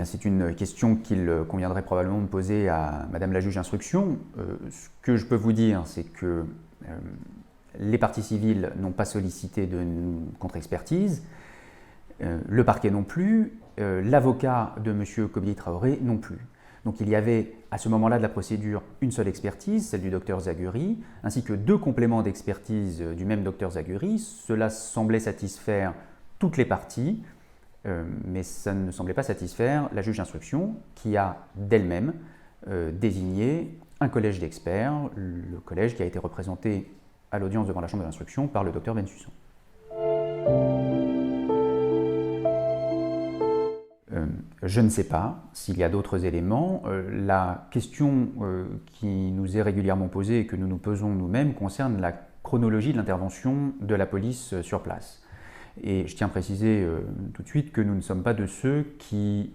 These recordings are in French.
c'est une question qu'il conviendrait probablement de poser à Madame la juge d'instruction. Ce que je peux vous dire, c'est que les parties civiles n'ont pas sollicité de contre-expertise, le parquet non plus, l'avocat de M. Kobili Traoré non plus. Donc il y avait à ce moment-là de la procédure une seule expertise, celle du docteur Zaguri, ainsi que 2 compléments d'expertise du même docteur Zaguri. Cela semblait satisfaire toutes les parties, mais ça ne semblait pas satisfaire la juge d'instruction qui a d'elle-même désigné un collège d'experts, le collège qui a été représenté à l'audience devant la chambre de l'instruction par le docteur Bensussan. Je ne sais pas s'il y a d'autres éléments. La question qui nous est régulièrement posée et que nous nous posons nous-mêmes concerne la chronologie de l'intervention de la police sur place. Et je tiens à préciser tout de suite que nous ne sommes pas de ceux qui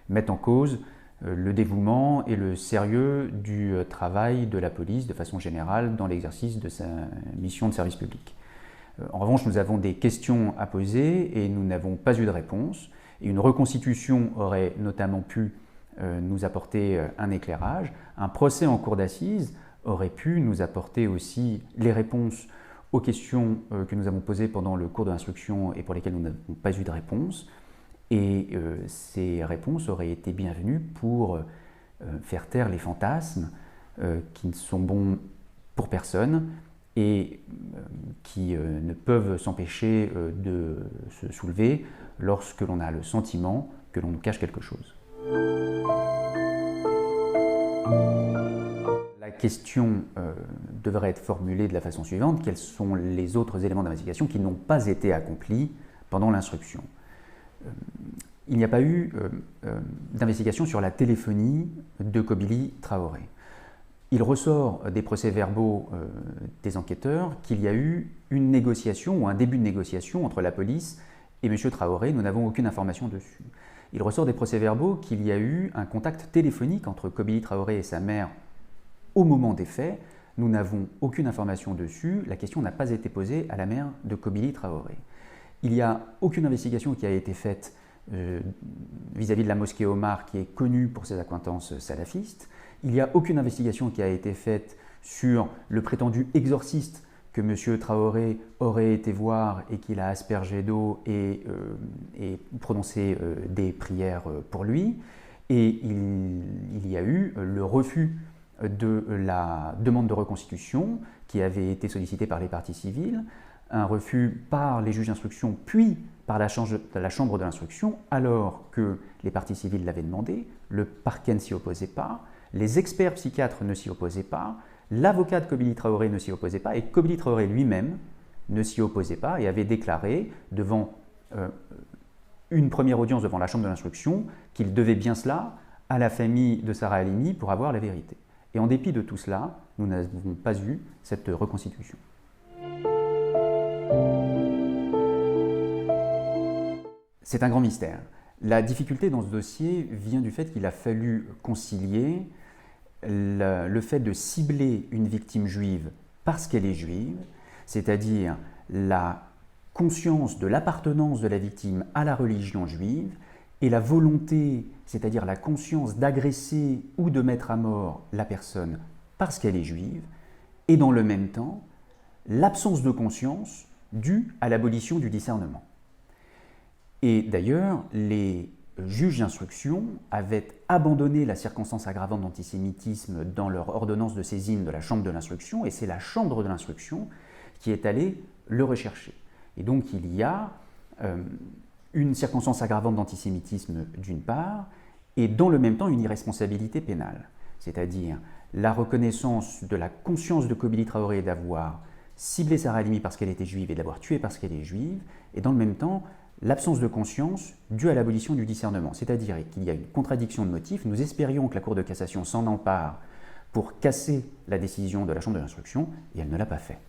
mettent en cause le dévouement et le sérieux du travail de la police de façon générale dans l'exercice de sa mission de service public. En revanche, nous avons des questions à poser et nous n'avons pas eu de réponse. Et une reconstitution aurait notamment pu nous apporter un éclairage. Un procès en cour d'assises aurait pu nous apporter aussi les réponses aux questions que nous avons posées pendant le cours de l'instruction et pour lesquelles nous n'avons pas eu de réponse. Et ces réponses auraient été bienvenues pour faire taire les fantasmes qui ne sont bons pour personne et qui ne peuvent s'empêcher de se soulever lorsque l'on a le sentiment que l'on nous cache quelque chose. La question devrait être formulée de la façon suivante: quels sont les autres éléments d'investigation qui n'ont pas été accomplis pendant l'instruction? Il n'y a pas eu d'investigation sur la téléphonie de Kobili Traoré. Il ressort des procès-verbaux des enquêteurs qu'il y a eu une négociation ou un début de négociation entre la police et M. Traoré. Nous n'avons aucune information dessus. Il ressort des procès-verbaux qu'il y a eu un contact téléphonique entre Kobili Traoré et sa mère au moment des faits. Nous n'avons aucune information dessus. La question n'a pas été posée à la mère de Kobili Traoré. Il n'y a aucune investigation qui a été faite vis-à-vis de la mosquée Omar, qui est connue pour ses accointances salafistes. Il n'y a aucune investigation qui a été faite sur le prétendu exorciste que M. Traoré aurait été voir et qu'il a aspergé d'eau et prononcé des prières pour lui. Et il y a eu le refus de la demande de reconstitution qui avait été sollicitée par les parties civiles, un refus par les juges d'instruction puis par la chambre de l'instruction, alors que les parties civiles l'avaient demandé, le parquet ne s'y opposait pas, les experts psychiatres ne s'y opposaient pas, l'avocat de Kobili Traoré ne s'y opposait pas et Kobili Traoré lui-même ne s'y opposait pas et avait déclaré devant une première audience devant la chambre de l'instruction qu'il devait bien cela à la famille de Sarah Halimi pour avoir la vérité. Et en dépit de tout cela, nous n'avons pas eu cette reconstitution. C'est un grand mystère. La difficulté dans ce dossier vient du fait qu'il a fallu concilier le fait de cibler une victime juive parce qu'elle est juive, c'est-à-dire la conscience de l'appartenance de la victime à la religion juive, et la volonté, c'est-à-dire la conscience d'agresser ou de mettre à mort la personne parce qu'elle est juive, et dans le même temps, l'absence de conscience due à l'abolition du discernement. Et d'ailleurs, les juges d'instruction avaient abandonné la circonstance aggravante d'antisémitisme dans leur ordonnance de saisine de la chambre de l'instruction, et c'est la chambre de l'instruction qui est allée le rechercher. Et donc il y a une circonstance aggravante d'antisémitisme d'une part, et dans le même temps une irresponsabilité pénale, c'est-à-dire la reconnaissance de la conscience de Kobili Traoré d'avoir ciblé Sarah Halimi parce qu'elle était juive et de l'avoir tuée parce qu'elle est juive, et dans le même temps l'absence de conscience due à l'abolition du discernement, c'est-à-dire qu'il y a une contradiction de motifs. Nous espérions que la Cour de cassation s'en empare pour casser la décision de la chambre de l'instruction, et elle ne l'a pas fait.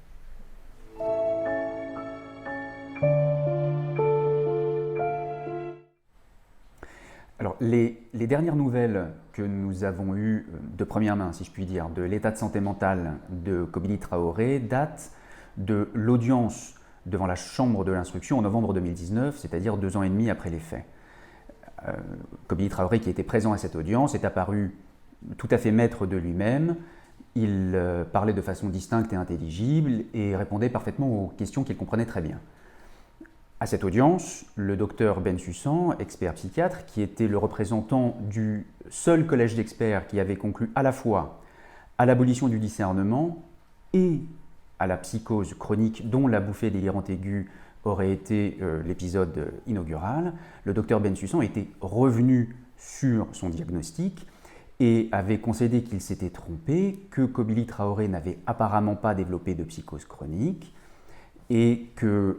Alors, les dernières nouvelles que nous avons eues de première main, si je puis dire, de l'état de santé mentale de Kobili Traoré datent de l'audience devant la chambre de l'instruction en novembre 2019, c'est-à-dire 2 ans et demi après les faits. Kobili Traoré, qui était présent à cette audience, est apparu tout à fait maître de lui-même. Il parlait de façon distincte et intelligible et répondait parfaitement aux questions qu'il comprenait très bien. À cette audience, le docteur Bensussan, expert psychiatre, qui était le représentant du seul collège d'experts qui avait conclu à la fois à l'abolition du discernement et à la psychose chronique dont la bouffée délirante aiguë aurait été l'épisode inaugural, le docteur Bensussan était revenu sur son diagnostic et avait concédé qu'il s'était trompé, que Kobili Traoré n'avait apparemment pas développé de psychose chronique et que,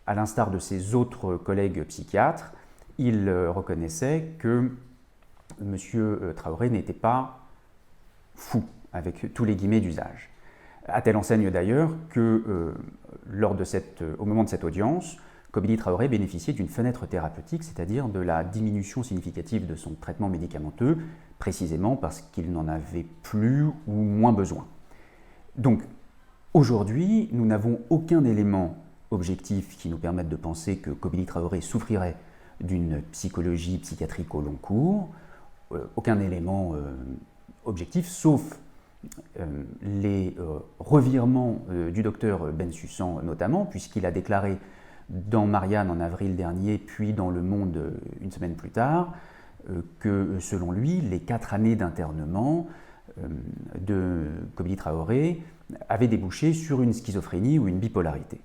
à l'instar de ses autres collègues psychiatres, il reconnaissait que M. Traoré n'était pas fou, avec tous les guillemets d'usage. À telle enseigne d'ailleurs que, au moment de cette audience, Kobili Traoré bénéficiait d'une fenêtre thérapeutique, c'est-à-dire de la diminution significative de son traitement médicamenteux, précisément parce qu'il n'en avait plus ou moins besoin. Donc, aujourd'hui, nous n'avons aucun élément objectif qui nous permette de penser que Kobili Traoré souffrirait d'une psychologie psychiatrique au long cours, aucun élément objectif, sauf les revirements du docteur Bensussan notamment, puisqu'il a déclaré dans Marianne en avril dernier, puis dans Le Monde une semaine plus tard, que selon lui, les 4 années d'internement de Kobili Traoré avaient débouché sur une schizophrénie ou une bipolarité.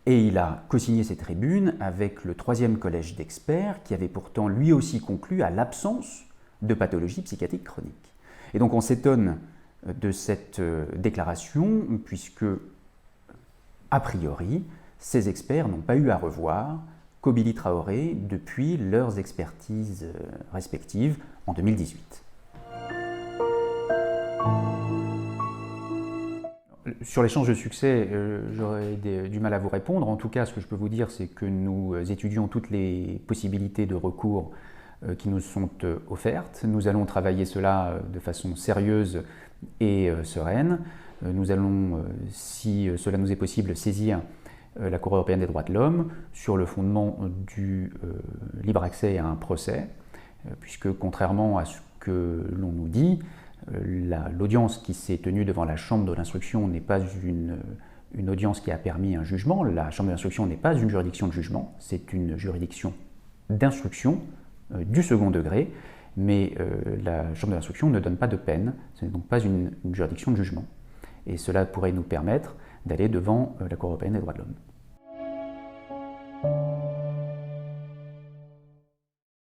Et il a co-signé ces tribunes avec le 3e collège d'experts qui avait pourtant lui aussi conclu à l'absence de pathologie psychiatrique chronique. Et donc on s'étonne de cette déclaration puisque, a priori, ces experts n'ont pas eu à revoir Kobili Traoré depuis leurs expertises respectives en 2018. Sur les chances de succès, j'aurais du mal à vous répondre. En tout cas, ce que je peux vous dire, c'est que nous étudions toutes les possibilités de recours qui nous sont offertes. Nous allons travailler cela de façon sérieuse et sereine. Nous allons, si cela nous est possible, saisir la Cour européenne des droits de l'homme sur le fondement du libre accès à un procès, puisque contrairement à ce que l'on nous dit, l'audience qui s'est tenue devant la chambre de l'instruction n'est pas une audience qui a permis un jugement. La chambre de l'instruction n'est pas une juridiction de jugement, c'est une juridiction d'instruction du second degré, mais la chambre de l'instruction ne donne pas de peine, ce n'est donc pas une juridiction de jugement. Et cela pourrait nous permettre d'aller devant la Cour européenne des droits de l'homme.